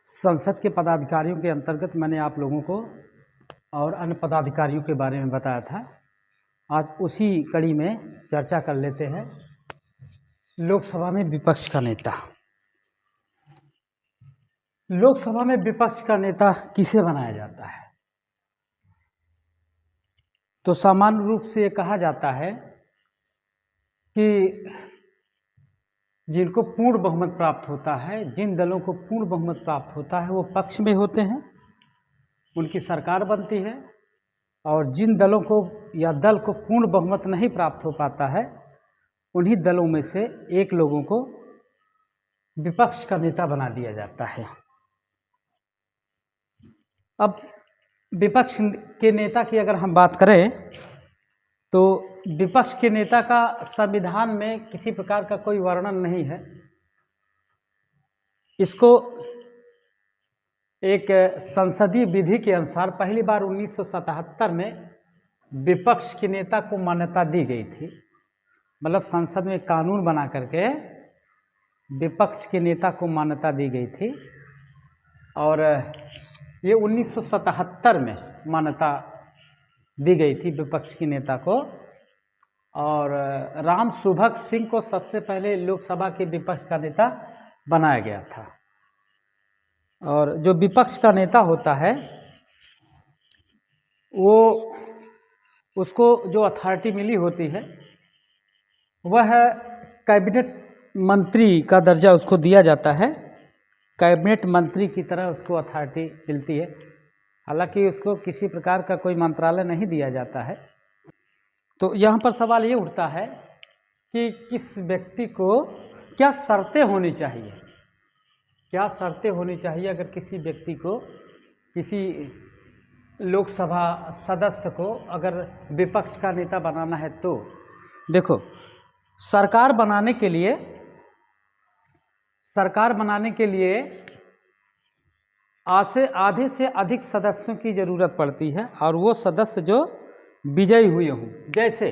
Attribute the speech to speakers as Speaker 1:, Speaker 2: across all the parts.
Speaker 1: संसद के पदाधिकारियों के अंतर्गत मैंने आप लोगों को और अन्य पदाधिकारियों के बारे में बताया था। आज उसी कड़ी में चर्चा कर लेते हैं। लोकसभा में विपक्ष का नेता। लोकसभा में विपक्ष का नेता किसे बनाया जाता है? तो सामान्य रूप से ये कहा जाता है कि जिनको पूर्ण बहुमत प्राप्त होता है, जिन दलों को पूर्ण बहुमत प्राप्त होता है वो पक्ष में होते हैं, उनकी सरकार बनती है। और जिन दलों को या दल को पूर्ण बहुमत नहीं प्राप्त हो पाता है, उन्हीं दलों में से एक लोगों को विपक्ष का नेता बना दिया जाता है। अब विपक्ष के नेता की अगर हम बात करें तो विपक्ष के नेता का संविधान में किसी प्रकार का कोई वर्णन नहीं है। इसको एक संसदीय विधि के अनुसार पहली बार 1977 में विपक्ष के नेता को मान्यता दी गई थी। मतलब संसद में कानून बना करके विपक्ष के नेता को मान्यता दी गई थी और ये 1977 में मान्यता दी गई थी विपक्ष के नेता को। और राम सुभग सिंह को सबसे पहले लोकसभा के विपक्ष का नेता बनाया गया था। और जो विपक्ष का नेता होता है वो उसको जो अथॉरिटी मिली होती है वह कैबिनेट मंत्री का दर्जा उसको दिया जाता है। कैबिनेट मंत्री की तरह उसको अथॉरिटी मिलती है। हालांकि उसको किसी प्रकार का कोई मंत्रालय नहीं दिया जाता है। तो यहाँ पर सवाल ये उठता है कि किस व्यक्ति को क्या शर्तें होनी चाहिए, क्या शर्तें होनी चाहिए अगर किसी व्यक्ति को, किसी लोकसभा सदस्य को अगर विपक्ष का नेता बनाना है। तो देखो, सरकार बनाने के लिए आधे से अधिक सदस्यों की ज़रूरत पड़ती है और वो सदस्य जो विजयी हुए हों। जैसे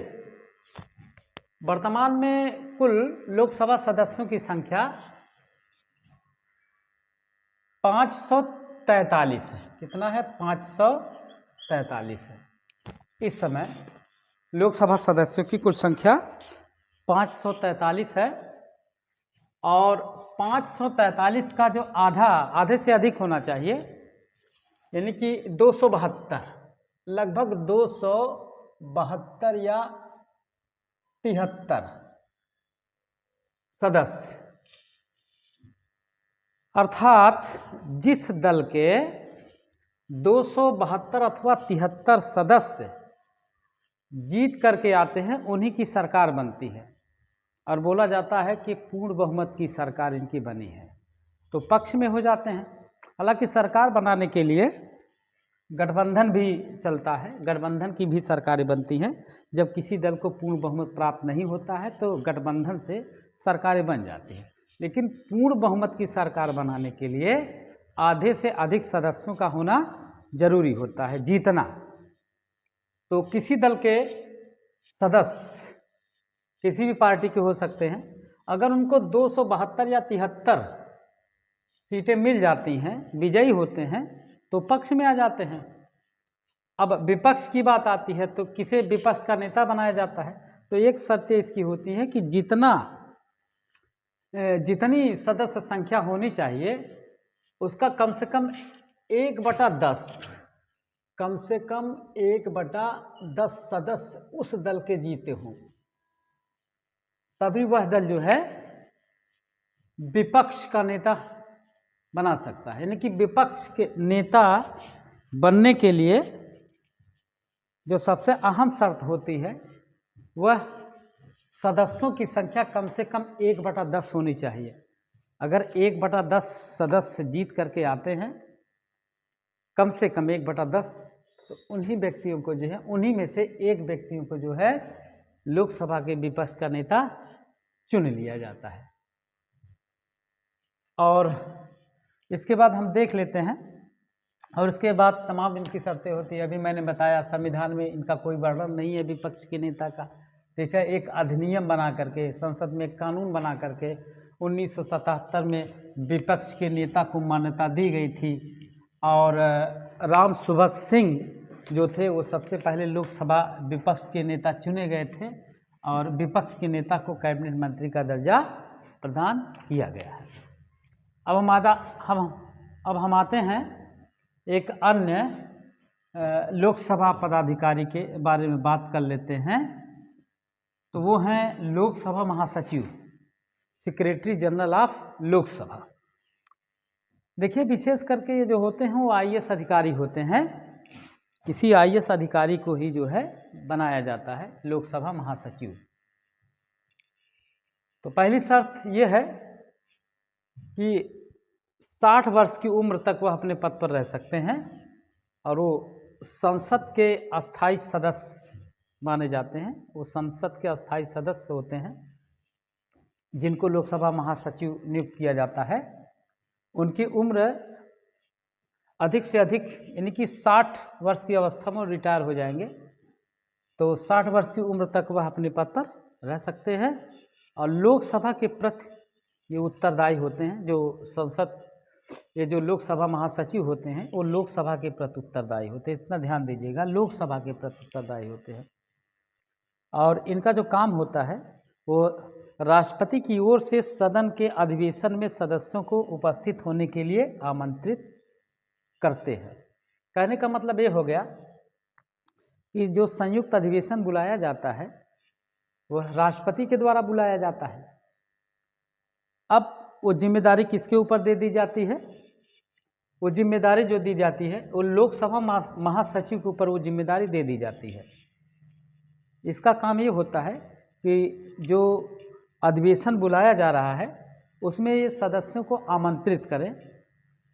Speaker 1: वर्तमान में कुल लोकसभा सदस्यों की संख्या 543 है। कितना है? 543 है। इस समय लोकसभा सदस्यों की कुल संख्या 543 है और 543 का जो आधे से अधिक होना चाहिए, यानी कि 272, लगभग 272 या 73 सदस्य, अर्थात जिस दल के 272 अथवा 73 सदस्य जीत करके आते हैं उन्हीं की सरकार बनती है। और बोला जाता है कि पूर्ण बहुमत की सरकार इनकी बनी है, तो पक्ष में हो जाते हैं। हालांकि सरकार बनाने के लिए गठबंधन भी चलता है, गठबंधन की भी सरकारें बनती हैं। जब किसी दल को पूर्ण बहुमत प्राप्त नहीं होता है तो गठबंधन से सरकारें बन जाती हैं। लेकिन पूर्ण बहुमत की सरकार बनाने के लिए आधे से अधिक सदस्यों का होना जरूरी होता है, जीतना। तो किसी दल के सदस्य किसी भी पार्टी के हो सकते हैं, अगर उनको 272 या 73 सीटें मिल जाती हैं, विजयी होते हैं, तो पक्ष में आ जाते हैं। अब विपक्ष की बात आती है तो किसे विपक्ष का नेता बनाया जाता है? तो एक शर्त इसकी होती है कि जितनी सदस्य संख्या होनी चाहिए उसका कम से कम 1/10, कम से कम 1/10 सदस्य उस दल के जीते हों, तभी वह दल जो है विपक्ष का नेता बना सकता है। यानी कि विपक्ष के नेता बनने के लिए जो सबसे अहम शर्त होती है वह सदस्यों की संख्या कम से कम 1/10 होनी चाहिए। अगर 1/10 सदस्य जीत करके आते हैं, कम से कम 1/10, तो उन्हीं व्यक्तियों को जो है, उन्हीं में से एक व्यक्तियों को जो है लोकसभा के विपक्ष का नेता चुन लिया जाता है। और इसके बाद हम देख लेते हैं, और इसके बाद तमाम इनकी शर्तें होती है। अभी मैंने बताया संविधान में इनका कोई वर्णन नहीं है विपक्ष के नेता का, ठीक है। एक अधिनियम बना करके, संसद में एक कानून बना करके 1977 में विपक्ष के नेता को मान्यता दी गई थी और राम सुभग सिंह जो थे वो सबसे पहले लोकसभा विपक्ष के नेता चुने गए थे और विपक्ष के नेता को कैबिनेट मंत्री का दर्जा प्रदान किया गया है। अब हम आते हैं एक अन्य लोकसभा पदाधिकारी के बारे में बात कर लेते हैं। तो वो हैं लोकसभा महासचिव, सेक्रेटरी जनरल ऑफ लोकसभा। देखिए, विशेष करके ये जो होते हैं वो आईएएस अधिकारी होते हैं। किसी आईएएस अधिकारी को ही जो है बनाया जाता है लोकसभा महासचिव। तो पहली शर्त ये है कि 60 वर्ष की उम्र तक वह अपने पद पर रह सकते हैं और वो संसद के अस्थाई सदस्य माने जाते हैं। वो संसद के अस्थाई सदस्य होते हैं जिनको लोकसभा महासचिव नियुक्त किया जाता है। उनकी उम्र अधिक से अधिक यानी कि 60 वर्ष की अवस्था में रिटायर हो जाएंगे, तो 60 वर्ष की उम्र तक वह अपने पद पर रह सकते हैं और लोकसभा के प्रति ये उत्तरदायी होते हैं। जो संसद ये जो लोकसभा महासचिव होते हैं वो लोकसभा के प्रति उत्तरदायी होते हैं। इतना ध्यान दीजिएगा, लोकसभा के प्रति उत्तरदायी होते हैं। और इनका जो काम होता है वो राष्ट्रपति की ओर से सदन के अधिवेशन में सदस्यों को उपस्थित होने के लिए आमंत्रित करते हैं। कहने का मतलब ये हो गया कि जो संयुक्त अधिवेशन बुलाया जाता है वह राष्ट्रपति के द्वारा बुलाया जाता है। अब वो जिम्मेदारी किसके ऊपर दे दी जाती है? वो जिम्मेदारी जो दी जाती है वो लोकसभा महासचिव के ऊपर वो जिम्मेदारी दे दी जाती है। इसका काम ये होता है कि जो अधिवेशन बुलाया जा रहा है उसमें ये सदस्यों को आमंत्रित करें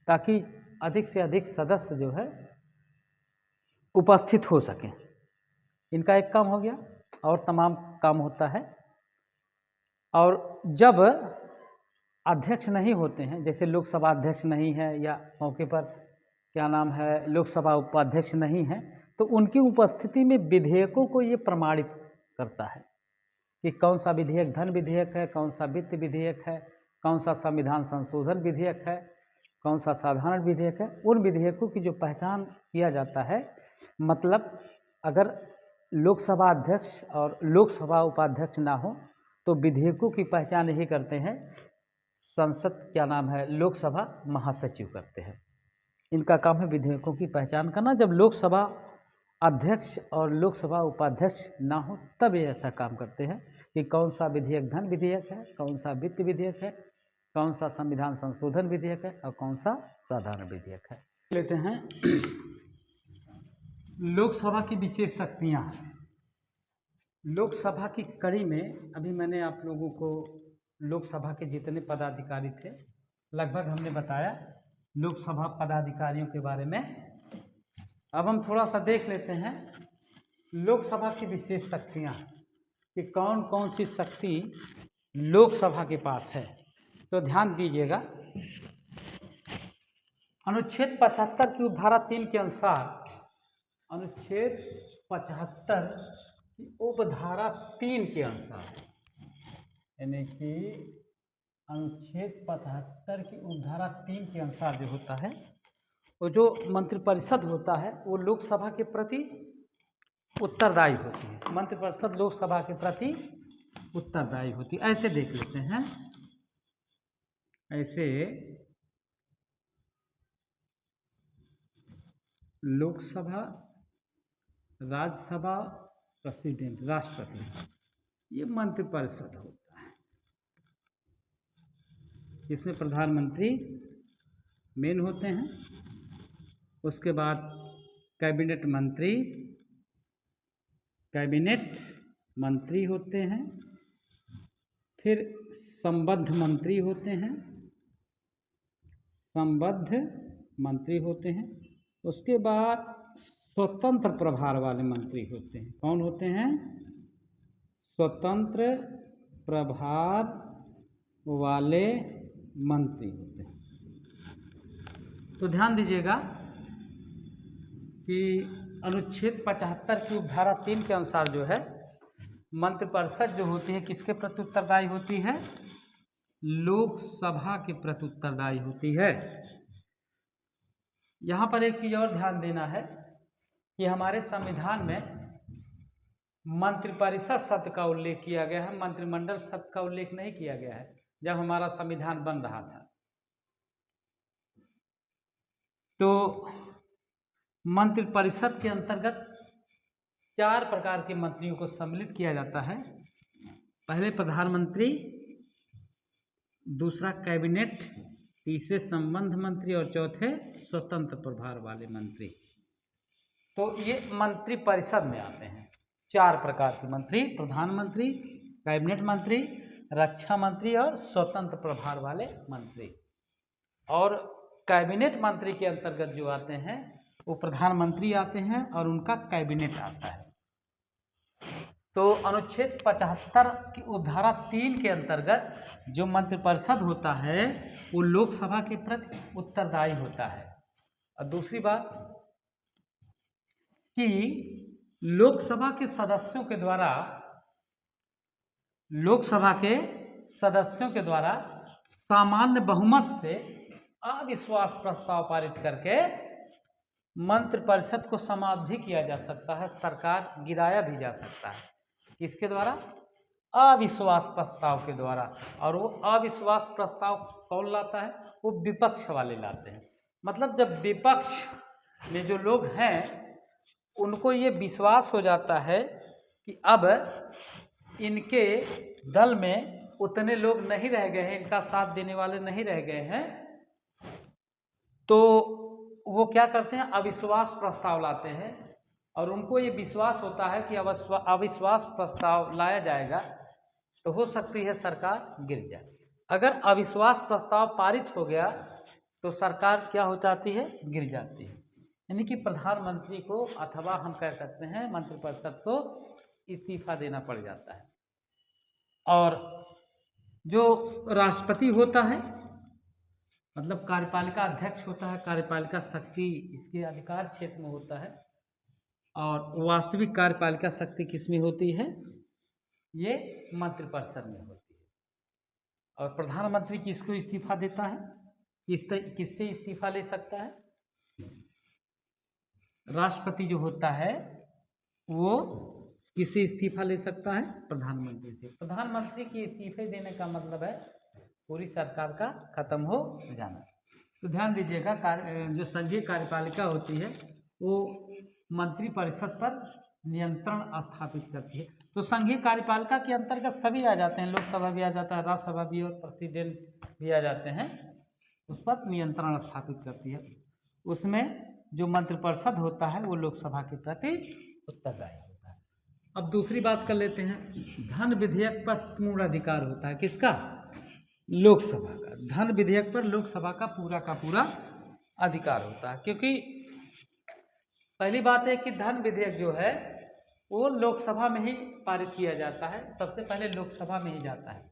Speaker 1: ताकि अधिक से अधिक सदस्य जो है उपस्थित हो सकें। इनका एक काम हो गया और तमाम काम होता है। और जब अध्यक्ष नहीं होते हैं, जैसे लोकसभा अध्यक्ष नहीं है या मौके पर क्या नाम है लोकसभा उपाध्यक्ष नहीं है, तो उनकी उपस्थिति में विधेयकों को ये प्रमाणित करता है कि कौन सा विधेयक धन विधेयक है, कौन सा वित्त विधेयक है, कौन सा संविधान संशोधन विधेयक है, कौन सा साधारण विधेयक है। उन विधेयकों की जो पहचान किया जाता है, मतलब अगर लोकसभा अध्यक्ष और लोकसभा उपाध्यक्ष ना हो तो विधेयकों की पहचान यही करते हैं संसद क्या नाम है लोकसभा महासचिव करते हैं। इनका काम है विधेयकों की पहचान करना। जब लोकसभा अध्यक्ष और लोकसभा उपाध्यक्ष ना हो तब ये ऐसा काम करते हैं कि कौन सा विधेयक धन विधेयक है, कौन सा वित्त विधेयक है, कौन सा संविधान संशोधन विधेयक है और कौन सा साधारण विधेयक है। लेते हैं लोकसभा की विशेष शक्तियाँ। लोकसभा की कड़ी में अभी मैंने आप लोगों को लोकसभा के जितने पदाधिकारी थे लगभग हमने बताया लोकसभा पदाधिकारियों के बारे में। अब हम थोड़ा सा देख लेते हैं लोकसभा की विशेष शक्तियाँ कि कौन कौन सी शक्ति लोकसभा के पास है। तो ध्यान दीजिएगा, अनुच्छेद 75 की उपधारा 3 के अनुसार, अनुच्छेद 75 की उपधारा 3 के अनुसार, यानी कि अनुच्छेद 75 की उपधारा 3 के अनुसार जो होता है वो जो मंत्रिपरिषद होता है वो लोकसभा के प्रति उत्तरदायी होती है। मंत्रिपरिषद लोकसभा के प्रति उत्तरदायी होती है। ऐसे देख लेते हैं, ऐसे लोकसभा, राज्यसभा, प्रेसिडेंट राष्ट्रपति, ये मंत्रिपरिषद होता है जिसमें प्रधानमंत्री मेन होते हैं। उसके बाद कैबिनेट मंत्री, कैबिनेट मंत्री होते हैं, फिर संबद्ध मंत्री होते हैं, संबद्ध मंत्री होते हैं। उसके बाद स्वतंत्र प्रभार वाले मंत्री होते हैं। कौन होते हैं? स्वतंत्र प्रभार वाले मंत्री होते हैं। तो ध्यान दीजिएगा कि अनुच्छेद 75 की उपधारा 3 के अनुसार जो है मंत्रिपरिषद जो होती है किसके प्रति उत्तरदायी होती है? लोकसभा के प्रति उत्तरदायी होती है। यहाँ पर एक चीज और ध्यान देना है कि हमारे संविधान में मंत्रिपरिषद शब्द का उल्लेख किया गया है, मंत्रिमंडल शब्द का उल्लेख नहीं किया गया है जब हमारा संविधान बन रहा था। तो मंत्रिपरिषद के अंतर्गत 4 प्रकार के मंत्रियों को सम्मिलित किया जाता है। पहले प्रधानमंत्री, दूसरा कैबिनेट, तीसरे संबंध मंत्री और चौथे स्वतंत्र प्रभार वाले मंत्री। तो ये मंत्रिपरिषद में आते हैं 4 प्रकार के मंत्री, प्रधानमंत्री, कैबिनेट मंत्री, रक्षा मंत्री और स्वतंत्र प्रभार वाले मंत्री। और कैबिनेट मंत्री के अंतर्गत जो आते हैं वो प्रधानमंत्री आते हैं और उनका कैबिनेट आता है। तो अनुच्छेद 75 की उपधारा 3 के अंतर्गत जो मंत्रिपरिषद होता है वो लोकसभा के प्रति उत्तरदायी होता है। और दूसरी बात कि लोकसभा के सदस्यों के द्वारा सामान्य बहुमत से अविश्वास प्रस्ताव पारित करके मंत्रिपरिषद को समाप्त भी किया जा सकता है, सरकार गिराया भी जा सकता है। किसके द्वारा? अविश्वास प्रस्ताव के द्वारा। और वो अविश्वास प्रस्ताव कौन लाता है? वो विपक्ष वाले लाते हैं। मतलब जब विपक्ष में जो लोग हैं उनको ये विश्वास हो जाता है कि अब इनके दल में उतने लोग नहीं रह गए हैं, इनका साथ देने वाले नहीं रह गए हैं, तो वो क्या करते हैं? अविश्वास प्रस्ताव लाते हैं। और उनको ये विश्वास होता है कि अविश्वास प्रस्ताव लाया जाएगा तो हो सकती है सरकार गिर जाए। अगर अविश्वास प्रस्ताव पारित हो गया तो सरकार क्या हो जाती है? गिर जाती है। यानी कि प्रधानमंत्री को अथवा हम कह सकते हैं मंत्रिपरिषद को इस्तीफा देना पड़ जाता है। और जो राष्ट्रपति होता है, मतलब कार्यपालिका अध्यक्ष होता है, कार्यपालिका शक्ति इसके अधिकार क्षेत्र में होता है। और वास्तविक कार्यपालिका शक्ति किसमें होती है? ये मंत्रिपरिषद में होती है। और प्रधानमंत्री किसको इस्तीफा देता है? किससे इस्तीफा ले सकता है? राष्ट्रपति जो होता है वो किससे इस्तीफा ले सकता है? प्रधानमंत्री से। प्रधानमंत्री की इस्तीफे देने का मतलब है पूरी सरकार का खत्म हो जाना। तो ध्यान दीजिएगा, जो संघीय कार्यपालिका होती है वो मंत्रिपरिषद पर नियंत्रण स्थापित करती है। तो संघीय कार्यपालिका के अंतर्गत सभी आ जाते हैं, लोकसभा भी आ जाता है, राज्यसभा भी और प्रेसिडेंट भी आ जाते हैं, उस पर नियंत्रण स्थापित करती है। उसमें जो मंत्रिपरिषद होता है वो लोकसभा के प्रति उत्तरदायी होता है। अब दूसरी बात कर लेते हैं, धन विधेयक पर पूर्ण अधिकार होता है किसका? लोकसभा का। धन विधेयक पर लोकसभा का पूरा अधिकार होता है, क्योंकि पहली बात है कि धन विधेयक जो है वो लोकसभा में ही पारित किया जाता है, सबसे पहले लोकसभा में ही जाता है।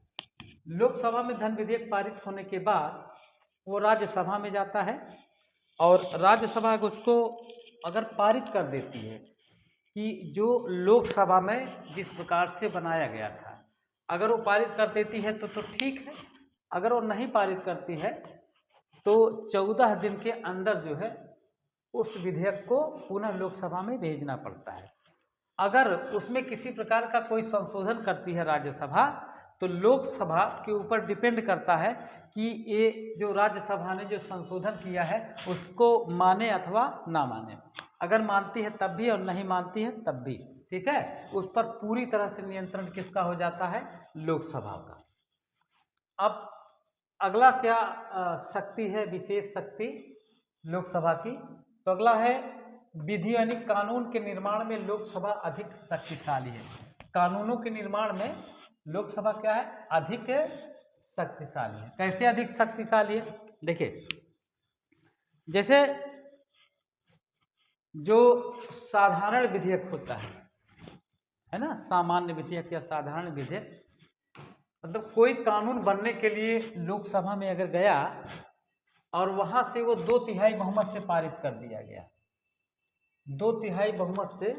Speaker 1: लोकसभा में धन विधेयक पारित होने के बाद वो राज्यसभा में जाता है और राज्यसभा उसको अगर पारित कर देती है कि जो लोकसभा में जिस प्रकार से बनाया गया था, अगर वो पारित कर देती है तो ठीक है। अगर वो नहीं पारित करती है तो 14 दिन के अंदर जो है उस विधेयक को पुनः लोकसभा में भेजना पड़ता है। अगर उसमें किसी प्रकार का कोई संशोधन करती है राज्यसभा तो लोकसभा के ऊपर डिपेंड करता है कि ये जो राज्यसभा ने जो संशोधन किया है उसको माने अथवा ना माने। अगर मानती है तब भी और नहीं मानती है तब भी, ठीक है। उस पर पूरी तरह से नियंत्रण किसका हो जाता है? लोकसभा का। अब अगला क्या शक्ति है, विशेष शक्ति लोकसभा की? तो अगला है विधि यानी कानून के निर्माण में लोकसभा अधिक शक्तिशाली है। कानूनों के निर्माण में लोकसभा क्या है? अधिक शक्तिशाली है। कैसे अधिक शक्तिशाली है? देखिए, जैसे जो साधारण विधेयक होता है ना, सामान्य विधेयक या साधारण विधेयक, मतलब कोई कानून बनने के लिए लोकसभा में अगर गया और वहां से वो 2/3 बहुमत से पारित कर दिया गया, 2/3 बहुमत से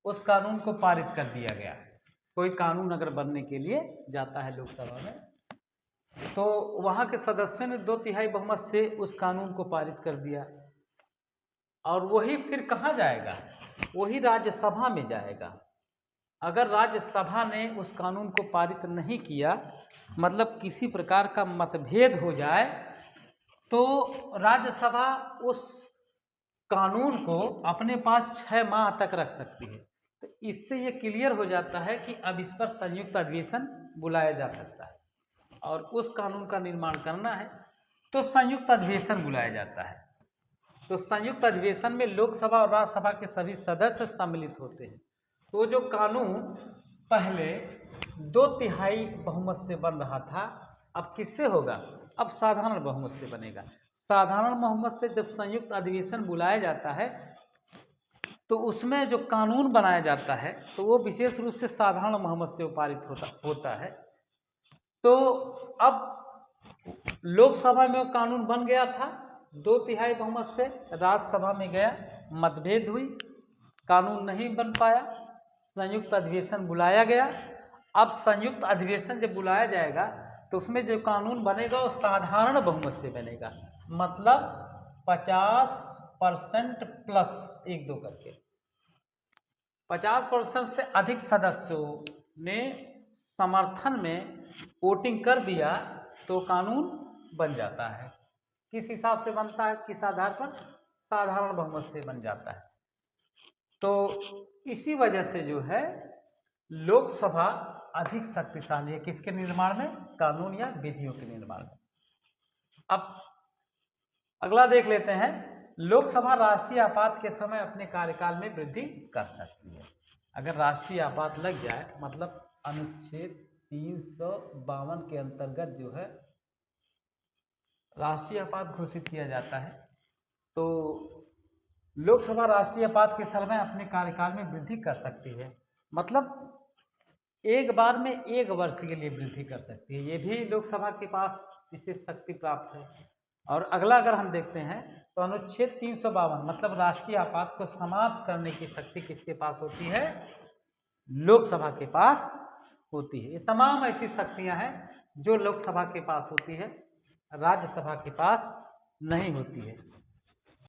Speaker 1: उस कानून को पारित कर दिया गया। कोई कानून अगर बनने के लिए जाता है लोकसभा में तो वहाँ के सदस्यों ने 2/3 बहुमत से उस कानून को पारित कर दिया, और वही फिर कहाँ जाएगा, वही राज्यसभा में जाएगा। अगर राज्यसभा ने उस कानून को पारित नहीं किया, मतलब किसी प्रकार का मतभेद हो जाए, तो राज्यसभा उस कानून को अपने पास 6 माह तक रख सकती है। तो इससे ये क्लियर हो जाता है कि अब इस पर संयुक्त अधिवेशन बुलाया जा सकता है, और उस कानून का निर्माण करना है तो संयुक्त अधिवेशन बुलाया जाता है। तो संयुक्त अधिवेशन में लोकसभा और राज्यसभा के सभी सदस्य सम्मिलित होते हैं। तो जो कानून पहले 2/3 बहुमत से बन रहा था, अब किससे होगा, अब साधारण बहुमत से बनेगा। साधारण बहुमत से जब संयुक्त अधिवेशन बुलाया जाता है तो उसमें जो कानून बनाया जाता है तो वो विशेष रूप से साधारण बहुमत से पारित होता है। तो अब लोकसभा में वो कानून बन गया था 2/3 बहुमत से, राज्यसभा में गया, मतभेद हुई, कानून नहीं बन पाया, संयुक्त अधिवेशन बुलाया गया। अब संयुक्त अधिवेशन जब बुलाया जाएगा तो उसमें जो कानून बनेगा वो साधारण बहुमत से बनेगा, मतलब 50% प्लस 1-2 करके 50% से अधिक सदस्यों ने समर्थन में वोटिंग कर दिया तो कानून बन जाता है। किस हिसाब से बनता है, किस आधार पर, साधारण बहुमत से बन जाता है। तो इसी वजह से जो है लोकसभा अधिक शक्तिशाली है, किसके निर्माण में, कानून या विधियों के निर्माण में। अब अगला देख लेते हैं, लोकसभा राष्ट्रीय आपात के समय अपने कार्यकाल में वृद्धि कर सकती है। अगर राष्ट्रीय आपात लग जाए, मतलब अनुच्छेद 352 के अंतर्गत जो है राष्ट्रीय आपात घोषित किया जाता है, तो लोकसभा राष्ट्रीय आपात के समय अपने कार्यकाल में वृद्धि कर सकती है, मतलब एक बार में 1 वर्ष के लिए वृद्धि कर सकती है। ये भी लोकसभा के पास विशेष शक्ति प्राप्त है। और अगला अगर हम देखते हैं तो अनुच्छेद 352 मतलब राष्ट्रीय आपात को समाप्त करने की शक्ति किसके पास होती है, लोकसभा के पास होती है। ये तमाम ऐसी शक्तियां हैं जो लोकसभा के पास होती है, राज्यसभा के पास नहीं होती है।